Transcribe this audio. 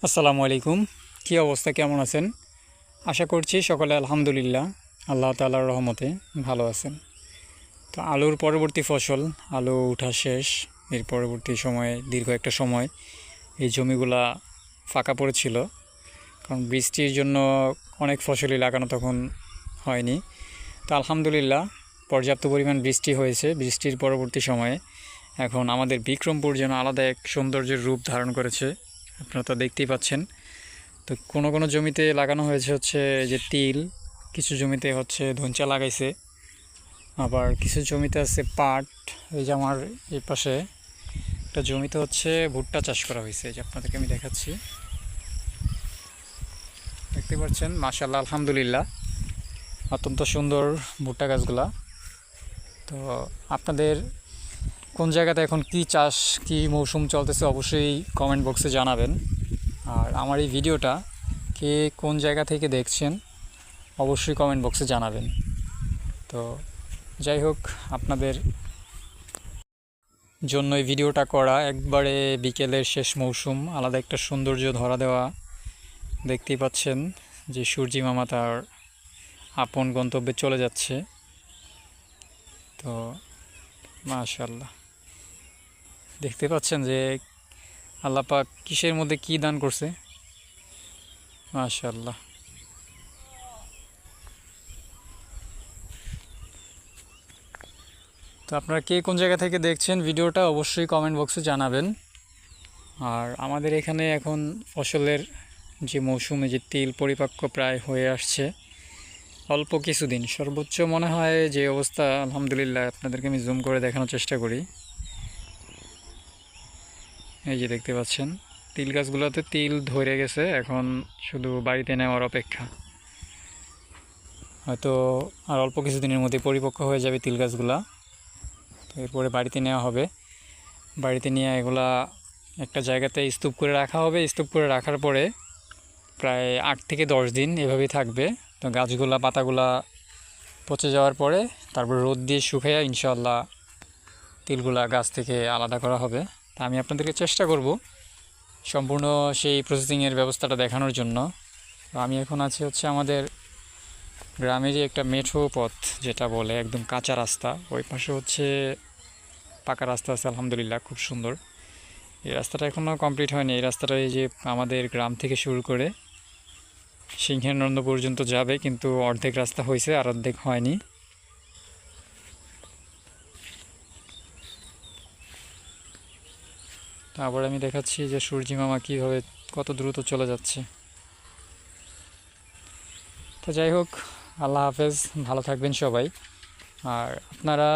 আসসালামু আলাইকুম। কী অবস্থা, কেমন আছেন? আশা করছি সকলে আলহামদুলিল্লাহ আল্লাহ তাআলার রহমতে ভালো আছেন। তো আলুর পরবর্তী ফসল আলু উঠা শেষ। এর পরবর্তী সময়ে দীর্ঘ একটা সময় এই জমিগুলা ফাঁকা পড়েছিল, কারণ বৃষ্টির জন্য অনেক ফসলই লাগানো তখন হয়নি। তো আলহামদুলিল্লাহ পর্যাপ্ত পরিমাণ বৃষ্টি হয়েছে। বৃষ্টির পরবর্তী সময়ে এখন আমাদের বিক্রমপুর যেন আলাদা এক সৌন্দর্যের রূপ ধারণ করেছে, আপনারা তো দেখতেই পাচ্ছেন। তো কোনো কোনো জমিতে লাগানো হয়েছে হচ্ছে যে তিল, কিছু জমিতে হচ্ছে ধনচা লাগাইছে, আবার কিছু জমিতে আছে পাট। এই যে আমার এই পাশে একটা জমিতে হচ্ছে ভুট্টা চাষ করা হয়েছে, এই যে আপনাদেরকে আমি দেখাচ্ছি, দেখতে পাচ্ছেন। মাশাআল্লাহ আলহামদুলিল্লাহ অত্যন্ত সুন্দর ভুট্টা গাছগুলা। তো আপনাদের কোন জায়গাতে এখন কি চাষ, কি মৌসুম চলতেছে অবশ্যই কমেন্ট বক্সে জানাবেন। আর আমার এই ভিডিওটা কে কোন জায়গা থেকে দেখছেন অবশ্যই কমেন্ট বক্সে জানাবেন। তো যাই হোক, আপনাদের জন্য এই ভিডিওটা করা, একবারে বিকেলের শেষ মৌসুম, আলাদা একটা সৌন্দর্য ধরা দেওয়া। দেখতেই পাচ্ছেন যে সূর্যি মামা তার আপন গন্তব্যে চলে যাচ্ছে। তো মাশাআল্লাহ দেখতে পাচ্ছেন যে আল্লাহ পাক কিসের মধ্যে কি দান করছে। মাশাআল্লাহ। তো আপনারা কে কোন জায়গা থেকে দেখছেন ভিডিওটা অবশ্যই কমেন্ট বক্সে জানাবেন। আর আমাদের এখানে এখন ফসলের যে মৌসুমে যে তিল পরিপক্ক প্রায় হয়ে আসছে, অল্প কিছুদিন, সর্বোচ্চ মনে হয় যে অবস্থা আলহামদুলিল্লাহ, আপনাদেরকে আমি জুম করে দেখানোর চেষ্টা করি। এই যে দেখতে পাচ্ছেন তিল গাছগুলোতে তিল ধরে গেছে, এখন শুধু বাড়িতে নেওয়ার অপেক্ষা। হয়তো আর অল্প কিছুদিনের মধ্যে পরিপক্ক হয়ে যাবে তিল গাছগুলা। তো এরপরে বাড়িতে নেওয়া হবে, বাড়িতে নিয়ে এগুলা একটা জায়গাতে স্তূপ করে রাখা হবে। স্তূপ করে রাখার পরে প্রায় 8 থেকে 10 দিন এভাবেই থাকবে। তো গাছগুলা পাতাগুলা পচে যাওয়ার পরে তারপর রোদ দিয়ে শুকিয়ে ইনশাআল্লাহ তিলগুলা গাছ থেকে আলাদা করা হবে। তা আমি আপনাদেরকে চেষ্টা করব সম্পূর্ণ সেই প্রসেসিংয়ের ব্যবস্থাটা দেখানোর জন্য। তো আমি এখন আছি হচ্ছে আমাদের গ্রামেরই একটা মেঠো পথ যেটা বলে, একদম কাঁচা রাস্তা, ওই পাশে হচ্ছে পাকা রাস্তা আছে আলহামদুলিল্লাহ, খুব সুন্দর। এই রাস্তাটা এখনও কমপ্লিট হয়নি। এই রাস্তাটা এই যে আমাদের গ্রাম থেকে শুরু করে সিংহের নন্দ পর্যন্ত যাবে, কিন্তু অর্ধেক রাস্তা হয়েছে আর অর্ধেক হয়নি। তারপর আমি দেখাচ্ছি যে সূর্যি মামা কীভাবে কত দ্রুত চলে যাচ্ছে। তো যাই হোক, আল্লাহ হাফেজ, ভালো থাকবেন সবাই। আর আপনারা